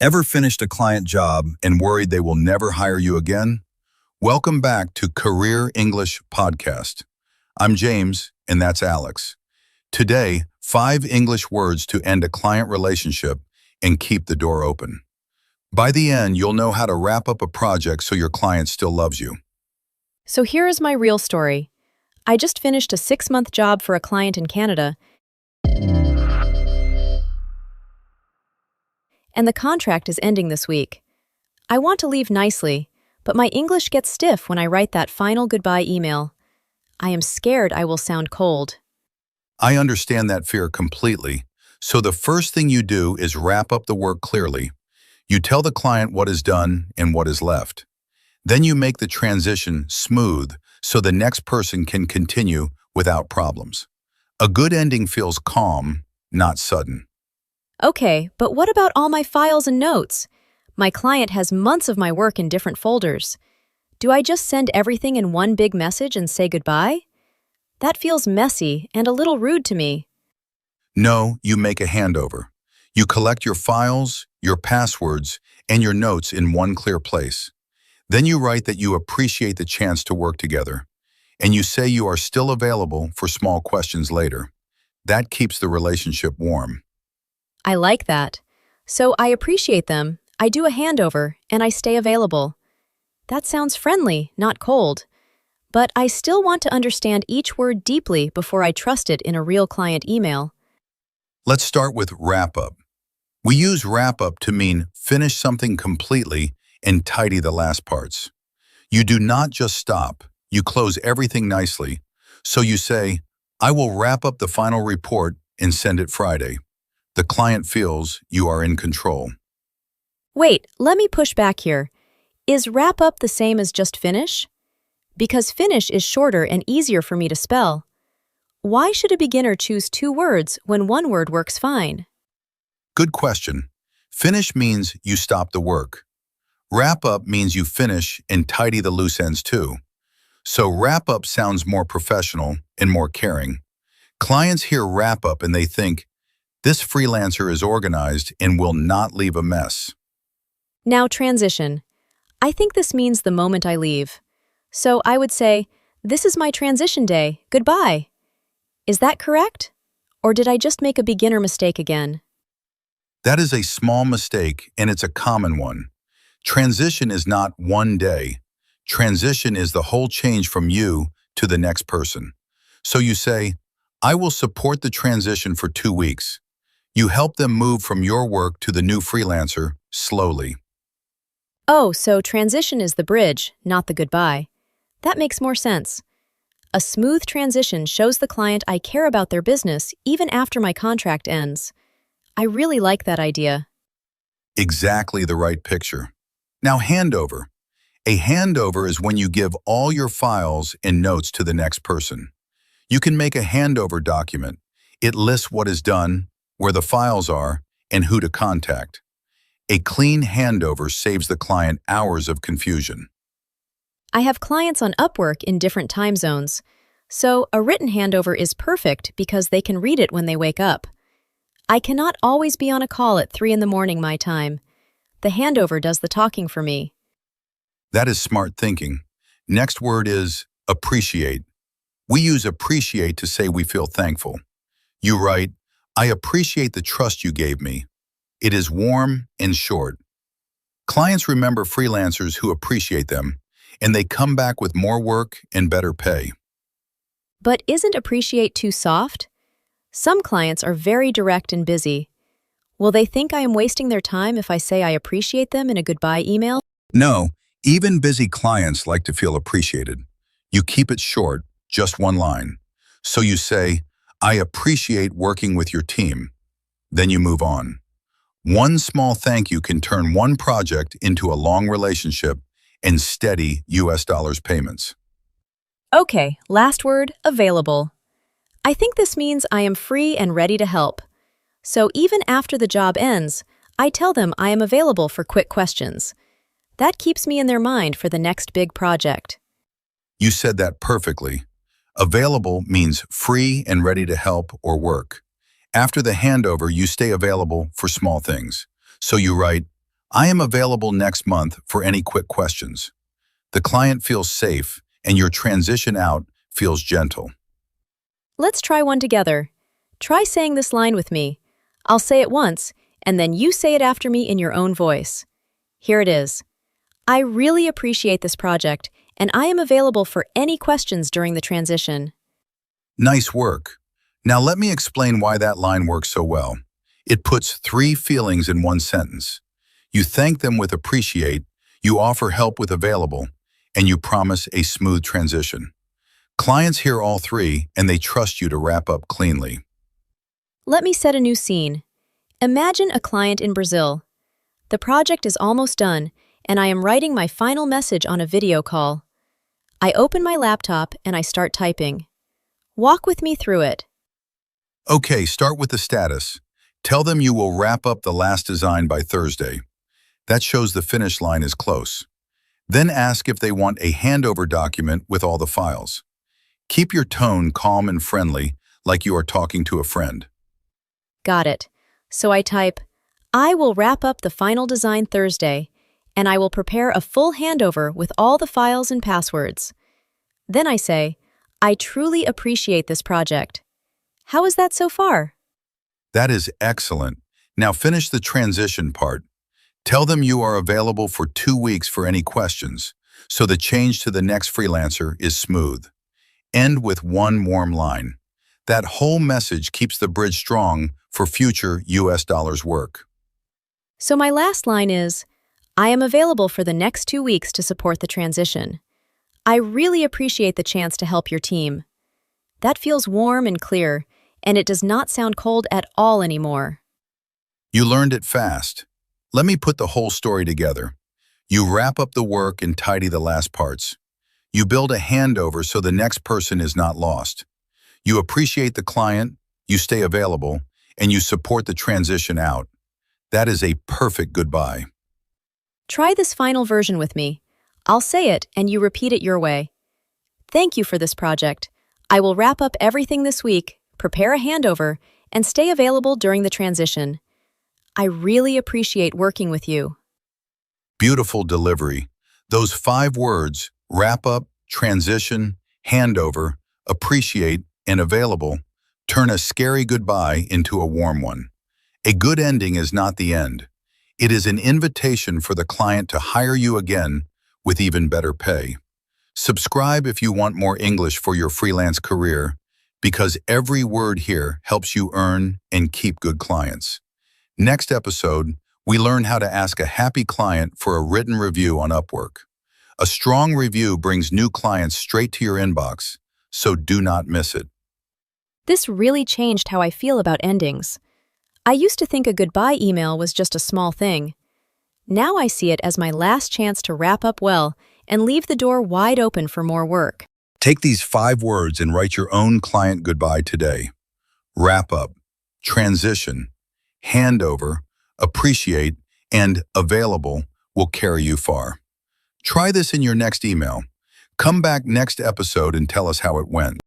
Ever finished a client job and worried they will never hire you again? Welcome back to Career English Podcast. I'm James, and that's Alex. Today, 5 English words to end a client relationship and keep the door open. By the end, you'll know how to wrap up a project so your client still loves you. So here is my real story. I just finished a 6-month job for a client in Canada, and the contract is ending this week. I want to leave nicely, but my English gets stiff when I write that final goodbye email. I am scared I will sound cold. I understand that fear completely, so the first thing you do is wrap up the work clearly. You tell the client what is done and what is left. Then you make the transition smooth so the next person can continue without problems. A good ending feels calm, not sudden. Okay, but what about all my files and notes? My client has months of my work in different folders. Do I just send everything in one big message and say goodbye? That feels messy and a little rude to me. No, you make a handover. You collect your files, your passwords, and your notes in one clear place. Then you write that you appreciate the chance to work together, and you say you are still available for small questions later. That keeps the relationship warm. I like that. So I appreciate them, I do a handover, and I stay available. That sounds friendly, not cold. But I still want to understand each word deeply before I trust it in a real client email. Let's start with wrap up. We use wrap up to mean finish something completely and tidy the last parts. You do not just stop, you close everything nicely. So you say, I will wrap up the final report and send it Friday. The client feels you are in control. Wait, let me push back here. Is wrap up the same as just finish? Because finish is shorter and easier for me to spell. Why should a beginner choose 2 words when one word works fine? Good question. Finish means you stop the work. Wrap up means you finish and tidy the loose ends too. So wrap up sounds more professional and more caring. Clients hear wrap up and they think, this freelancer is organized and will not leave a mess. Now transition. I think this means the moment I leave. So I would say, this is my transition day, goodbye. Is that correct? Or did I just make a beginner mistake again? That is a small mistake and it's a common one. Transition is not one day. Transition is the whole change from you to the next person. So you say, I will support the transition for 2 weeks. You help them move from your work to the new freelancer slowly. Oh, so transition is the bridge, not the goodbye. That makes more sense. A smooth transition shows the client I care about their business even after my contract ends. I really like that idea. Exactly the right picture. Now handover. A handover is when you give all your files and notes to the next person. You can make a handover document. It lists what is done, where the files are, and who to contact. A clean handover saves the client hours of confusion. I have clients on Upwork in different time zones, so a written handover is perfect because they can read it when they wake up. I cannot always be on a call at 3 in the morning my time. The handover does the talking for me. That is smart thinking. Next word is appreciate. We use appreciate to say we feel thankful. You write, I appreciate the trust you gave me. It is warm and short. Clients remember freelancers who appreciate them, and they come back with more work and better pay. But isn't appreciate too soft? Some clients are very direct and busy. Will they think I am wasting their time if I say I appreciate them in a goodbye email? No, even busy clients like to feel appreciated. You keep it short, just one line. So you say, I appreciate working with your team. Then you move on. One small thank you can turn one project into a long relationship and steady US dollars payments. Okay, last word, available. I think this means I am free and ready to help. So even after the job ends, I tell them I am available for quick questions. That keeps me in their mind for the next big project. You said that perfectly. Available means free and ready to help or work. After the handover, you stay available for small things. So you write, I am available next month for any quick questions. The client feels safe and your transition out feels gentle. Let's try one together. Try saying this line with me. I'll say it once, and then you say it after me in your own voice. Here it is. I really appreciate this project, and I am available for any questions during the transition. Nice work. Now let me explain why that line works so well. It puts three feelings in one sentence. You thank them with appreciate, you offer help with available, and you promise a smooth transition. Clients hear all three, and they trust you to wrap up cleanly. Let me set a new scene. Imagine a client in Brazil. The project is almost done, and I am writing my final message on a video call. I open my laptop and I start typing. Walk with me through it. Okay, start with the status. Tell them you will wrap up the last design by Thursday. That shows the finish line is close. Then ask if they want a handover document with all the files. Keep your tone calm and friendly, like you are talking to a friend. Got it. So I type, I will wrap up the final design Thursday, and I will prepare a full handover with all the files and passwords. Then I say, I truly appreciate this project. How is that so far? That is excellent. Now finish the transition part. Tell them you are available for 2 weeks for any questions, so the change to the next freelancer is smooth. End with one warm line. That whole message keeps the bridge strong for future US dollars work. So my last line is, I am available for the next 2 weeks to support the transition. I really appreciate the chance to help your team. That feels warm and clear, and it does not sound cold at all anymore. You learned it fast. Let me put the whole story together. You wrap up the work and tidy the last parts. You build a handover so the next person is not lost. You appreciate the client, you stay available, and you support the transition out. That is a perfect goodbye. Try this final version with me. I'll say it and you repeat it your way. Thank you for this project. I will wrap up everything this week, prepare a handover, and stay available during the transition. I really appreciate working with you. Beautiful delivery. Those 5 words, wrap up, transition, handover, appreciate, and available, turn a scary goodbye into a warm one. A good ending is not the end. It is an invitation for the client to hire you again with even better pay. Subscribe if you want more English for your freelance career, because every word here helps you earn and keep good clients. Next episode, we learn how to ask a happy client for a written review on Upwork. A strong review brings new clients straight to your inbox, so do not miss it. This really changed how I feel about endings. I used to think a goodbye email was just a small thing. Now I see it as my last chance to wrap up well and leave the door wide open for more work. Take these 5 words and write your own client goodbye today. Wrap up, transition, handover, appreciate, and available will carry you far. Try this in your next email. Come back next episode and tell us how it went.